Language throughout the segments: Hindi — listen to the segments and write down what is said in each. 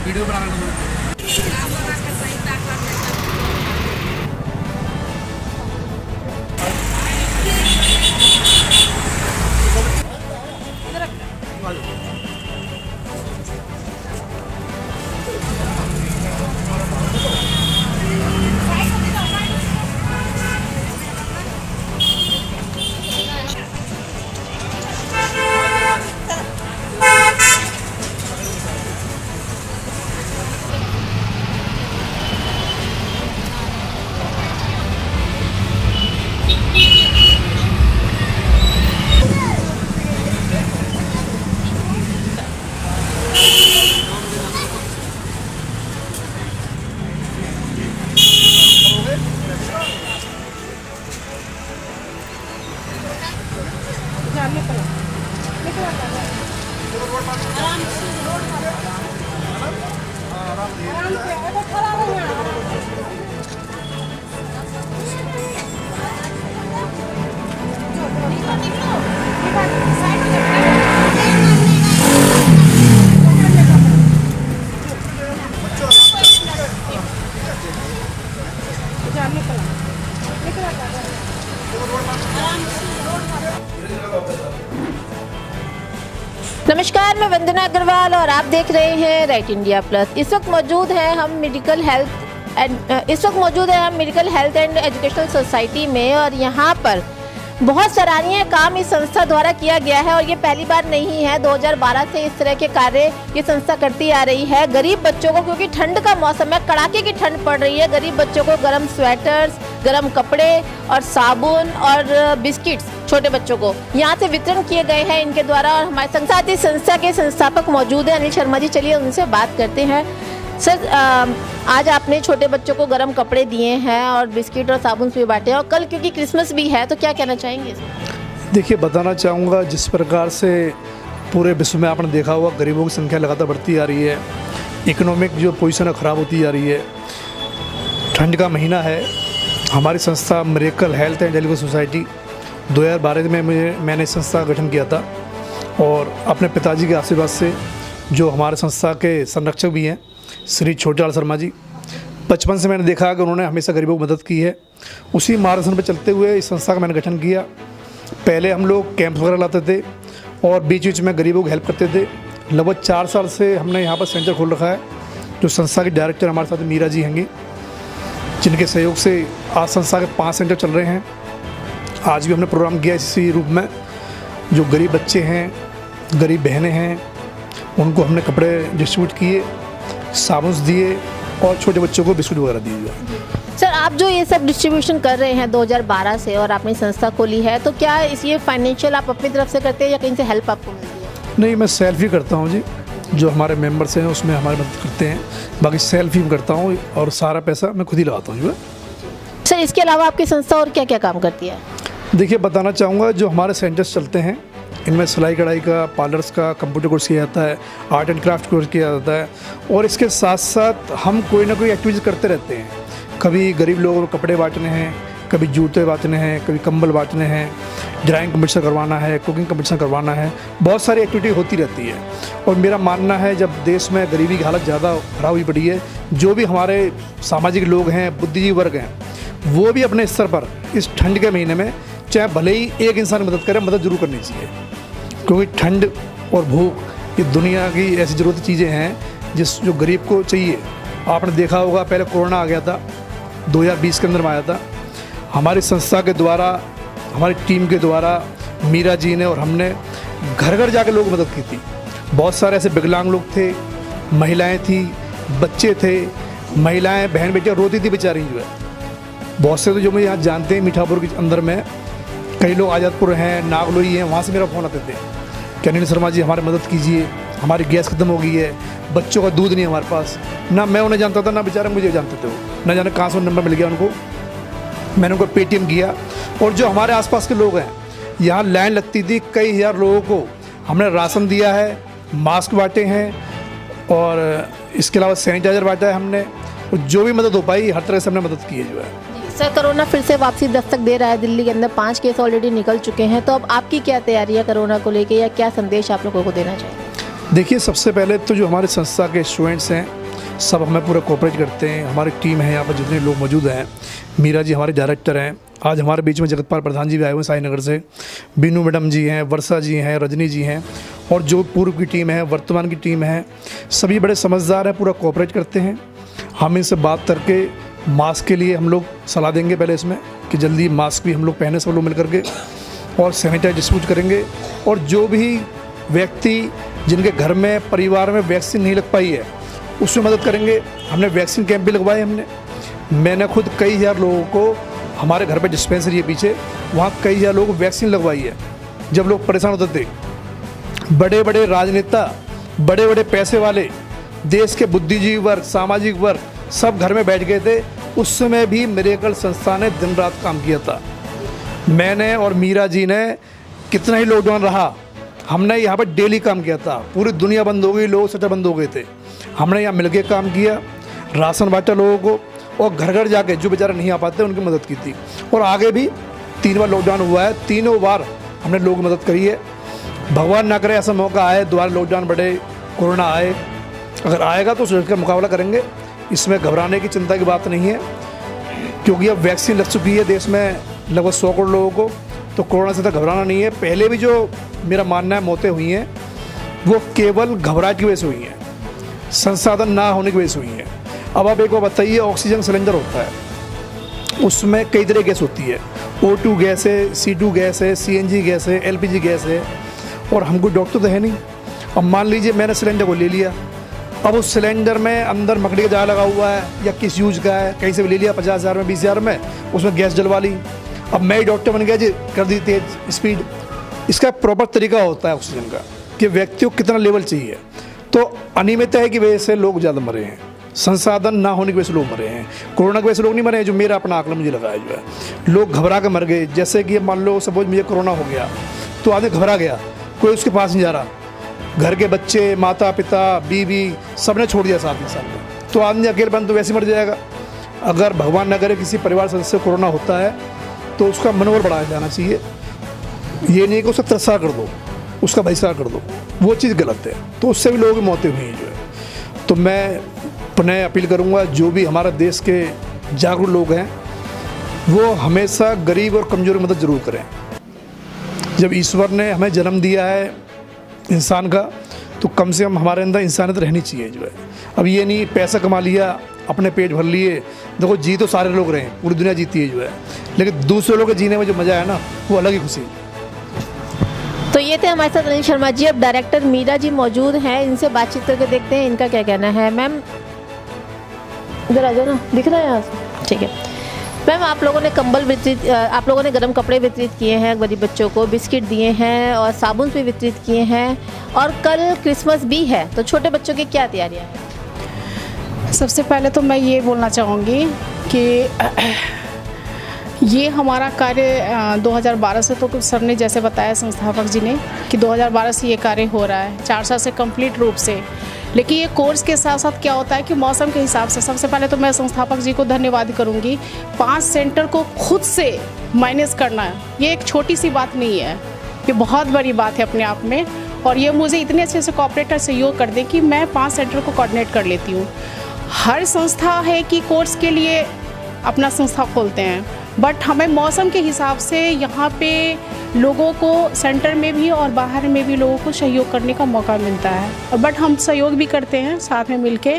वीडियो बना रहे हैं। नमस्कार, मैं वंदना अग्रवाल और आप देख रहे हैं राइट इंडिया प्लस। इस वक्त मौजूद है हम medical health and educational society में और यहाँ पर बहुत सराहनीय काम इस संस्था द्वारा किया गया है और ये पहली बार नहीं है। 2012 से इस तरह के कार्य ये संस्था करती आ रही है। गरीब बच्चों को, क्योंकि ठंड का मौसम है, कड़ाके की ठंड पड़ रही है, गरीब बच्चों को गर्म स्वेटर्स, गर्म कपड़े और साबुन और बिस्किट्स छोटे बच्चों को यहाँ से वितरण किए गए हैं इनके द्वारा। और हमारे साथ ही संस्था के संस्थापक मौजूद हैं, अनिल शर्मा जी। चलिए उनसे बात करते हैं। सर, आज आपने छोटे बच्चों को गर्म कपड़े दिए हैं और बिस्किट और साबुन भी बांटे और कल क्योंकि क्रिसमस भी है, तो क्या कहना चाहेंगे? देखिए, बताना चाहूँगा, जिस प्रकार से पूरे विश्व में आपने देखा होगा गरीबों की संख्या लगातार बढ़ती आ रही है, इकोनॉमिक जो पोजीशन है ख़राब होती जा रही है, ठंड का महीना है। हमारी संस्था miracle health and education society 2012 में मैंने संस्था का गठन किया था और अपने पिताजी के आशीर्वाद से, जो हमारे संस्था के संरक्षक भी हैं श्री छोटेलाल शर्मा जी, बचपन से मैंने देखा कि उन्होंने हमेशा गरीबों की मदद की है। उसी मार्गदर्शन पर चलते हुए इस संस्था का मैंने गठन किया। पहले हम लोग कैंप वगैरह लाते थे और बीच बीच में गरीबों की हेल्प करते थे। लगभग 4 साल से हमने यहाँ पर सेंटर खोल रखा है। जो संस्था के डायरेक्टर हमारे साथ मीरा जी हैंगी, जिनके सहयोग से आज संस्था के 5 सेंटर चल रहे हैं। आज भी हमने प्रोग्राम किया इसी रूप में। जो गरीब बच्चे हैं, गरीब बहनें हैं, उनको हमने कपड़े डिस्ट्रीब्यूट किए, साबुन दिए और छोटे बच्चों को बिस्कुट वगैरह दिए। सर, आप जो ये सब डिस्ट्रीब्यूशन कर रहे हैं 2012 से और आपने संस्था खोली है, तो क्या ये फाइनेंशियल आप अपनी तरफ से करते हैं या कहीं से हेल्प आपको मिलती है? नहीं, मैं सेल्फ ही करता हूँ जी। जो हमारे मेंबर्स हैं उसमें हमारी मदद करते हैं, बाकी सेल्फ ही करता हूँ और सारा पैसा मैं खुद ही लगाता हूँ। सर, इसके अलावा आपकी संस्था और क्या क्या काम करती है? देखिए, बताना चाहूँगा, जो हमारे सेंटर्स चलते हैं इनमें सिलाई कढ़ाई का, पार्लर्स का, कंप्यूटर कोर्स किया जाता है, आर्ट एंड क्राफ्ट कोर्स किया जाता है और इसके साथ साथ हम कोई ना कोई एक्टिविटीज़ करते रहते हैं। कभी गरीब लोगों को कपड़े बांटने हैं, कभी जूते बांटने हैं, कभी कंबल बांटने हैं, ड्राइंग कंपटीशन करवाना है, कुकिंग कंपटीशन करवाना है, बहुत सारी एक्टिविटी होती रहती है। और मेरा मानना है, जब देश में गरीबी की हालत ज़्यादा ख़राब हुई पड़ी है, जो भी हमारे सामाजिक लोग हैं, बुद्धिजीवी वर्ग हैं, वो भी अपने स्तर पर इस ठंड के महीने में चाहे भले ही एक इंसान मदद करे, मदद जरूर करनी चाहिए। क्योंकि ठंड और भूख ये दुनिया की ऐसी ज़रूरती चीज़ें हैं जो गरीब को चाहिए। आपने देखा होगा, पहले कोरोना आ गया था, 2020 के अंदर में आया था। हमारी संस्था के द्वारा, हमारी टीम के द्वारा मीरा जी ने और हमने घर घर जाकर लोगों की मदद की थी। बहुत सारे ऐसे विकलांग लोग थे, महिलाएं थी, बच्चे थे, महिलाएं बहन बेटियाँ रोती थी बेचारी जो है। बहुत से तो जो मुझे यहाँ जानते हैं, मीठापुर के अंदर में कई लोग आजादपुर हैं, नागलोई हैं, वहाँ से मेरा फ़ोन आते थे कि अनिल शर्मा जी हमारी मदद कीजिए, हमारी गैस ख़त्म हो गई है, बच्चों का दूध नहीं है हमारे पास। ना मैं उन्हें जानता था, ना बेचारे मुझे जानते थे। वो ना जाने कहाँ से नंबर मिल गया उनको। मैंने उनको पेटीएम किया। और जो हमारे आसपास के लोग हैं, यहाँ लाइन लगती थी, कई हज़ार लोगों को हमने राशन दिया है, मास्क बांटे हैं और इसके अलावा सैनिटाइज़र बांटा है हमने। और जो भी मदद हो पाई हर तरह से हमने मदद की है जो है। सर, कोरोना फिर से वापसी दस्तक दे रहा है। दिल्ली के अंदर 5 केस ऑलरेडी निकल चुके हैं, तो अब आपकी क्या तैयारी है कोरोना को लेके, या क्या संदेश आप लोगों को देना चाहिए? देखिए, सबसे पहले तो जो हमारे संस्था के स्टूडेंट्स हैं सब हमें पूरा कोऑपरेट करते हैं। हमारी टीम है यहाँ पर जितने लोग मौजूद हैं, मीरा जी हमारे डायरेक्टर हैं, आज हमारे बीच में जगतपाल प्रधान जी भी आए हुए हैं साई नगर से, बीनू मैडम जी हैं, वर्षा जी हैं, रजनी जी हैं, और जो पूर्व की टीम है, वर्तमान की टीम है, सभी बड़े समझदार हैं, पूरा कोऑपरेट करते हैं। हम इनसे बात करके मास्क के लिए हम लोग सलाह देंगे पहले इसमें कि जल्दी मास्क भी हम लोग पहने सब लोग मिल करके, और सैनिटाइज डिस्ट्रीब्यूट करेंगे। और जो भी व्यक्ति जिनके घर में परिवार में वैक्सीन नहीं लग पाई है उसमें मदद करेंगे। हमने वैक्सीन कैंप भी लगवाए। मैंने खुद कई हज़ार लोगों को, हमारे घर पे डिस्पेंसरी है पीछे, वहाँ कई हज़ार लोगों को वैक्सीन लगवाई है। जब लोग परेशान होते थे, बड़े बड़े राजनेता, बड़े बड़े पैसे वाले, देश के बुद्धिजीवी वर्ग, सामाजिक वर्ग सब घर में बैठ गए थे, उस समय भी मिरेकल संस्था ने दिन रात काम किया था। मैंने और मीरा जी ने, कितना ही लॉकडाउन रहा, हमने यहाँ पर डेली काम किया था। पूरी दुनिया बंद हो गई, लोग सटर बंद हो गए थे, हमने यहाँ मिलके काम किया, राशन बांटा लोगों को, और घर घर जाके जो बेचारे नहीं आ पाते उनकी मदद की थी। और आगे भी 3 बार लॉकडाउन हुआ है, तीनों बार हमने लोगों की मदद करी है। भगवान ना करे ऐसा मौका आए, दोबारा लॉकडाउन बढ़े, कोरोना आए, अगर आएगा तो उसका मुकाबला करेंगे। इसमें घबराने की चिंता की बात नहीं है, क्योंकि अब वैक्सीन लग चुकी है देश में लगभग 100 करोड़ लोगों को, तो कोरोना से तो घबराना नहीं है। पहले भी जो मेरा मानना है मौतें हुई हैं वो केवल घबराहट की वजह से हुई हैं, संसाधन ना होने की वजह से हुई हैं। अब आप एक बार बताइए, ऑक्सीजन सिलेंडर होता है, उसमें कई तरह गैस होती है, O2 गैस है, C2 गैस है, CNG गैस है, LPG गैस है, और हमको डॉक्टर तो है नहीं। अब मान लीजिए मैंने सिलेंडर को ले लिया, अब उस सिलेंडर में अंदर मकड़ी का जाल लगा हुआ है या किस यूज का है, कहीं से भी ले लिया 50,000 में, 20,000 में, उसमें गैस जलवा ली। अब मैं ही डॉक्टर बन गया जी, कर दी तेज स्पीड। इसका प्रॉपर तरीका होता है ऑक्सीजन का कि व्यक्ति को कितना लेवल चाहिए। तो अनियमितता की वजह से लोग ज़्यादा मरे हैं, संसाधन ना होने की वजह से लोग मरे हैं। कोरोना की वजह से लोग नहीं मरे हैं, जो मेरा अपना आंकलन मुझे लगाया जो है, लोग घबरा के मर गए। जैसे कि मान लो सपोज मुझे कोरोना हो गया तो आदमी घबरा गया, कोई उसके पास नहीं जा रहा, घर के बच्चे, माता पिता, बीवी सब ने छोड़ दिया साथ में साथ में, तो आदमी अकेलेपन तो वैसे मर जाएगा। अगर भगवान न करे किसी परिवार सदस्य को कोरोना होता है तो उसका मनोबल बढ़ाया जाना चाहिए। ये नहीं कि उसका तिरस्कार कर दो, उसका बहिष्कार कर दो, वो चीज़ गलत है। तो उससे भी लोगों की मौतें हुई हैं जो है। तो मैं पुनः अपील करूँगा, जो भी हमारा देश के जागरूक लोग हैं वो हमेशा गरीब और कमज़ोर की मदद ज़रूर करें। जब ईश्वर ने हमें जन्म दिया है इंसान का, तो कम से कम हमारे अंदर इंसानियत रहनी चाहिए जो है। अब ये नहीं पैसा कमा लिया, अपने पेट भर लिए, देखो जी तो सारे लोग रहे हैं, पूरी दुनिया जीती है जो है, लेकिन दूसरे लोगों के जीने में जो मज़ा है ना, वो अलग ही खुशी है। तो ये थे हमारे साथ अनिल शर्मा जी। अब डायरेक्टर मीरा जी मौजूद हैं, इनसे बातचीत करके देखते हैं इनका क्या कहना है। मैम इधर आ जाओ ना, दिख रहा है यहाँ से, ठीक है। मैम, आप लोगों ने कंबल वितरित, आप लोगों ने गर्म कपड़े वितरित किए हैं गरीब बच्चों को, बिस्किट दिए हैं और साबुन भी वितरित किए हैं, और कल क्रिसमस भी है, तो छोटे बच्चों की क्या तैयारियां हैं? सबसे पहले तो मैं ये बोलना चाहूँगी कि ये हमारा कार्य 2012 से, तो सर ने जैसे बताया संस्थापक जी ने कि 2012 से ये कार्य हो रहा है, 4 साल से कंप्लीट रूप से। लेकिन ये कोर्स के साथ साथ क्या होता है कि मौसम के हिसाब से, सबसे पहले तो मैं संस्थापक जी को धन्यवाद करूंगी। 5 सेंटर को खुद से मैनेज करना, ये एक छोटी सी बात नहीं है, ये बहुत बड़ी बात है अपने आप में। और ये मुझे इतने अच्छे से कोऑपरेटर सहयोग कर दें कि मैं 5 सेंटर को कोऑर्डिनेट कर लेती हूँ। हर संस्था है कि कोर्स के लिए अपना संस्था खोलते हैं, बट हमें मौसम के हिसाब से यहाँ पे लोगों को सेंटर में भी और बाहर में भी लोगों को सहयोग करने का मौका मिलता है, बट हम सहयोग भी करते हैं साथ में मिलके।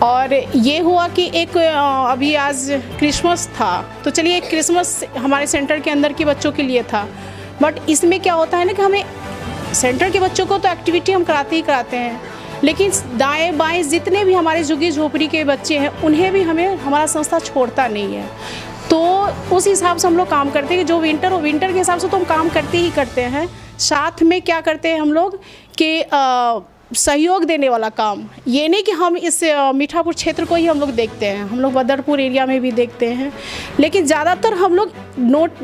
और ये हुआ कि एक अभी आज क्रिसमस था, तो चलिए एक क्रिसमस हमारे सेंटर के अंदर के बच्चों के लिए था, बट इसमें क्या होता है ना कि हमें सेंटर के बच्चों को तो एक्टिविटी हम कराते ही कराते हैं, लेकिन दाएं बाएं जितने भी हमारे झुग्गी झोपड़ी के बच्चे हैं उन्हें भी हमें हमारा संस्था छोड़ता नहीं है। तो उस हिसाब से हम लोग काम करते हैं कि जो विंटर हो, विंटर के हिसाब से तो हम काम करते ही करते हैं। साथ में क्या करते हैं हम लोग कि सहयोग देने वाला काम, ये नहीं कि हम इस मीठापुर क्षेत्र को ही हम लोग देखते हैं, हम लोग बदरपुर एरिया में भी देखते हैं, लेकिन ज़्यादातर हम लोग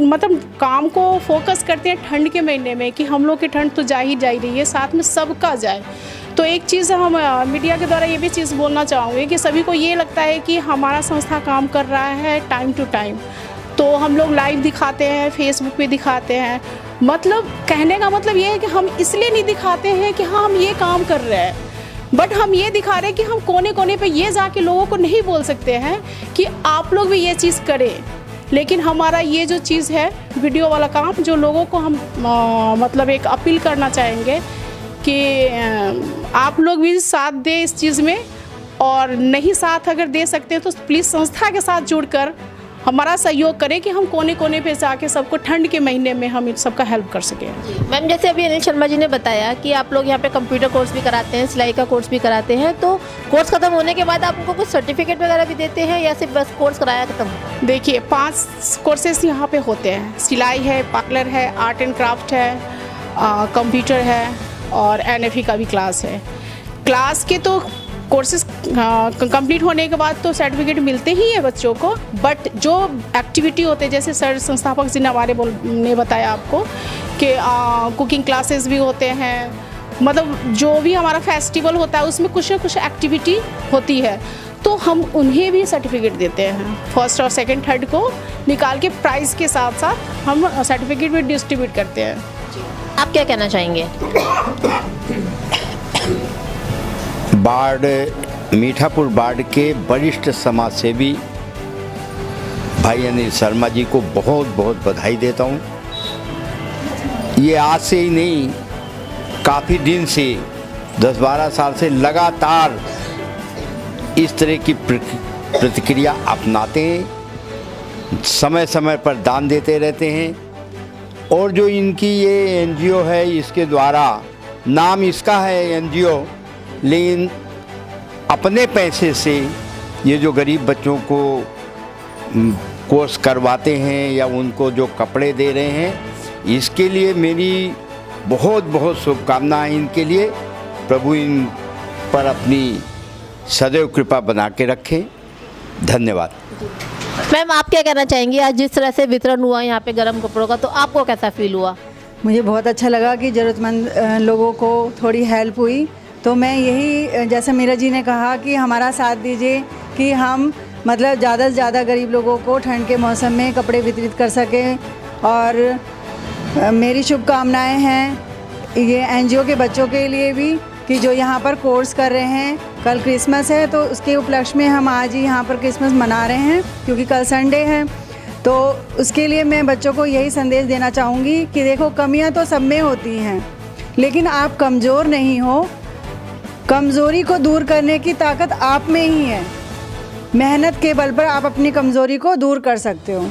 मतलब काम को फोकस करते हैं ठंड के महीने में कि हम लोग की ठंड तो जा ही रही है, साथ में सबका जाए। तो एक चीज़ हम मीडिया के द्वारा ये भी चीज़ बोलना चाहूँगी कि सभी को ये लगता है कि हमारा संस्था काम कर रहा है टाइम टू टाइम, तो हम लोग लाइव दिखाते हैं, फेसबुक पे दिखाते हैं, मतलब कहने का मतलब ये है कि हम इसलिए नहीं दिखाते हैं कि हाँ हम ये काम कर रहे हैं, बट हम ये दिखा रहे हैं कि हम कोने कोने पे ये जाके लोगों को नहीं बोल सकते हैं कि आप लोग भी ये चीज़ करें। लेकिन हमारा ये जो चीज़ है वीडियो वाला काम, जो लोगों को हम मतलब एक अपील करना चाहेंगे कि आप लोग भी साथ दें इस चीज़ में, और नहीं साथ अगर दे सकते हैं तो प्लीज़ संस्था के साथ जुड़कर हमारा सहयोग करें कि हम कोने कोने पे जाके सबको ठंड के महीने में हम इन सबका हेल्प कर सकें। मैम, जैसे अभी अनिल शर्मा जी ने बताया कि आप लोग यहाँ पे कंप्यूटर कोर्स भी कराते हैं, सिलाई का कोर्स भी कराते हैं, तो कोर्स खत्म होने के बाद आप उनको कुछ सर्टिफिकेट वगैरह भी देते हैं या सिर्फ बस कोर्स कराया खत्म? देखिए 5 कोर्सेस यहाँ पे होते हैं। सिलाई है, पार्लर है, आर्ट एंड क्राफ्ट है, कंप्यूटर है और NFE का भी क्लास है। क्लास के तो कोर्सेज कंप्लीट होने के बाद तो सर्टिफिकेट मिलते ही है बच्चों को, बट जो एक्टिविटी होते हैं जैसे सर संस्थापक जी ने हमारे ने बताया आपको कि कुकिंग क्लासेस भी होते हैं, मतलब जो भी हमारा फेस्टिवल होता है उसमें कुछ ना कुछ एक्टिविटी होती है, तो हम उन्हें भी सर्टिफिकेट देते हैं। फर्स्ट और सेकंड थर्ड को निकाल के प्राइज़ के साथ साथ हम सर्टिफिकेट भी डिस्ट्रीब्यूट करते हैं। आप क्या कहना चाहेंगे? बाढ़ मीठापुर बाढ़ के वरिष्ठ समाजसेवी भाई अनिल शर्मा जी को बहुत बहुत बधाई देता हूँ। ये आज से ही नहीं, काफ़ी दिन से 10-12 साल से लगातार इस तरह की प्रतिक्रिया अपनाते हैं, समय समय पर दान देते रहते हैं। और जो इनकी ये NGO है, इसके द्वारा, नाम इसका है NGO, लेकिन अपने पैसे से ये जो गरीब बच्चों को कोर्स करवाते हैं या उनको जो कपड़े दे रहे हैं, इसके लिए मेरी बहुत बहुत शुभकामनाएं इनके लिए। प्रभु इन पर अपनी सदैव कृपा बना के रखें। धन्यवाद। मैम, आप क्या कहना चाहेंगी? आज जिस तरह से वितरण हुआ यहाँ पे गर्म कपड़ों का, तो आपको कैसा फील हुआ? मुझे बहुत अच्छा लगा कि ज़रूरतमंद लोगों को थोड़ी हेल्प हुई। तो मैं यही, जैसे मीरा जी ने कहा कि हमारा साथ दीजिए कि हम मतलब ज़्यादा से ज़्यादा गरीब लोगों को ठंड के मौसम में कपड़े वितरित कर सकें। और मेरी शुभकामनाएं हैं ये NGO के बच्चों के लिए भी कि जो यहाँ पर कोर्स कर रहे हैं। कल क्रिसमस है तो उसके उपलक्ष्य में हम आज ही यहाँ पर क्रिसमस मना रहे हैं, क्योंकि कल संडे है। तो उसके लिए मैं बच्चों को यही संदेश देना चाहूँगी कि देखो, कमियाँ तो सब में होती हैं, लेकिन आप कमज़ोर नहीं हो। कमज़ोरी को दूर करने की ताकत आप में ही है। मेहनत के बल पर आप अपनी कमज़ोरी को दूर कर सकते हो।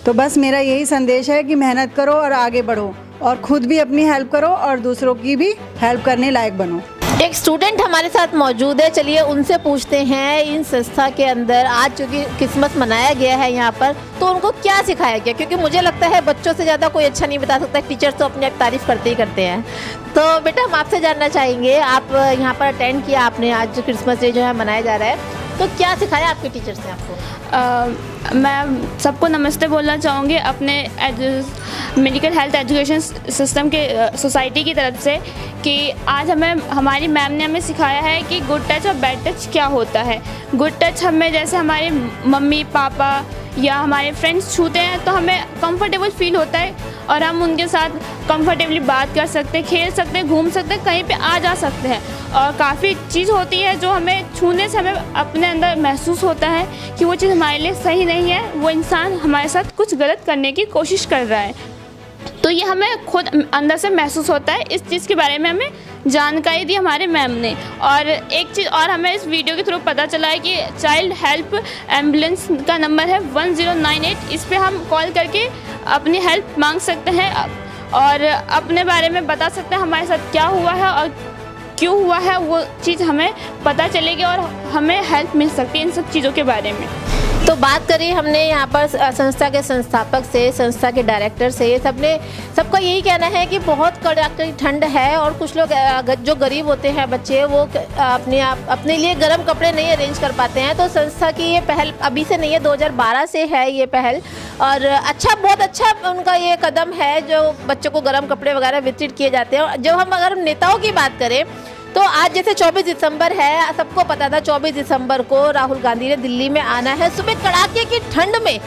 तो बस मेरा यही संदेश है कि मेहनत करो और आगे बढ़ो, और ख़ुद भी अपनी हेल्प करो और दूसरों की भी हेल्प करने लायक बनो। एक स्टूडेंट हमारे साथ मौजूद है, चलिए उनसे पूछते हैं इन संस्था के अंदर आज चूँकि क्रिसमस मनाया गया है यहाँ पर, तो उनको क्या सिखाया गया? क्योंकि मुझे लगता है बच्चों से ज़्यादा कोई अच्छा नहीं बता सकता, टीचर्स तो अपनी तारीफ़ करते ही करते हैं। तो बेटा, हम आपसे जानना चाहेंगे, आप यहाँ पर अटेंड किया आपने, आज क्रिसमस डे जो है मनाया जा रहा है, तो क्या सिखाया आपके टीचर्स ने आपको? मैं सबको नमस्ते बोलना चाहूँगी अपने मेडिकल हेल्थ एजुकेशन सिस्टम के सोसाइटी की तरफ से, कि आज हमारी मैम ने हमें सिखाया है कि गुड टच और बैड टच क्या होता है। गुड टच हमें जैसे हमारे मम्मी पापा या हमारे फ्रेंड्स छूते हैं तो हमें कंफर्टेबल फील होता है और हम उनके साथ कंफर्टेबली बात कर सकते हैं, खेल सकते हैं, घूम सकते हैं, कहीं पे आ जा सकते हैं। और काफ़ी चीज़ होती है जो हमें छूने से हमें अपने अंदर महसूस होता है कि वो चीज़ हमारे लिए सही नहीं है, वो इंसान हमारे साथ कुछ गलत करने की कोशिश कर रहा है। तो ये हमें खुद अंदर से महसूस होता है। इस चीज़ के बारे में हमें जानकारी दी हमारे मैम ने। और एक चीज़ और हमें इस वीडियो के थ्रू पता चला है कि चाइल्ड हेल्प एम्बुलेंस का नंबर है 1098। इस पे हम कॉल करके अपनी हेल्प मांग सकते हैं और अपने बारे में बता सकते हैं हमारे साथ क्या हुआ है और क्यों हुआ है, वो चीज़ हमें पता चलेगी और हमें हेल्प मिल सकती है इन सब चीज़ों के बारे में। तो बात करी हमने यहाँ पर संस्था के संस्थापक से, संस्था के डायरेक्टर से, सबका यही कहना है कि बहुत कड़ाके ठंड है और कुछ लोग जो गरीब होते हैं बच्चे, वो अपने लिए गर्म कपड़े नहीं अरेंज कर पाते हैं। तो संस्था की ये पहल अभी से नहीं है, 2012 से है ये पहल, और बहुत अच्छा उनका ये कदम है जो बच्चों को गर्म कपड़े वगैरह वितरित किए जाते हैं। और जब हम अगर नेताओं की बात करें तो आज जैसे 24 दिसंबर है, सबको पता था 24 दिसंबर को राहुल गांधी ने दिल्ली में आना है। सुबह कड़ाके की ठंड में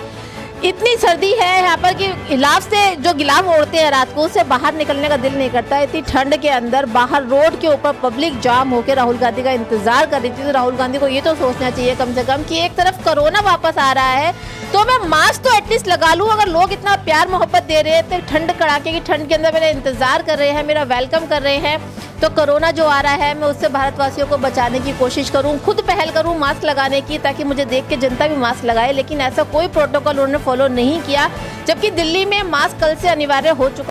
इतनी सर्दी है यहाँ पर कि गिलाफ से जो गिलाफ ओढ़ते हैं रात को उससे बाहर निकलने का दिल नहीं करता। इतनी ठंड के अंदर बाहर रोड के ऊपर पब्लिक जाम होकर राहुल गांधी का इंतजार कर रही थी। तो राहुल गांधी को ये तो सोचना चाहिए कम से कम कि एक तरफ कोरोना वापस आ रहा है तो मैं मास्क तो एटलीस्ट लगा लूँ। अगर लोग इतना प्यार मोहब्बत दे रहे हैं तो ठंड कड़ाके की ठंड के अंदर मेरा इंतजार कर रहे हैं, मेरा वेलकम कर रहे हैं, तो कोरोना जो आ रहा है मैं उससे भारतवासियों को बचाने की कोशिश करूं, खुद पहल करूं मास्क लगाने की, ताकि मुझे देख के जनता भी मास्क लगाए। लेकिन ऐसा कोई प्रोटोकॉल उन्होंने फॉलो नहीं किया, जबकि दिल्ली में मास्क कल से अनिवार्य हो चुका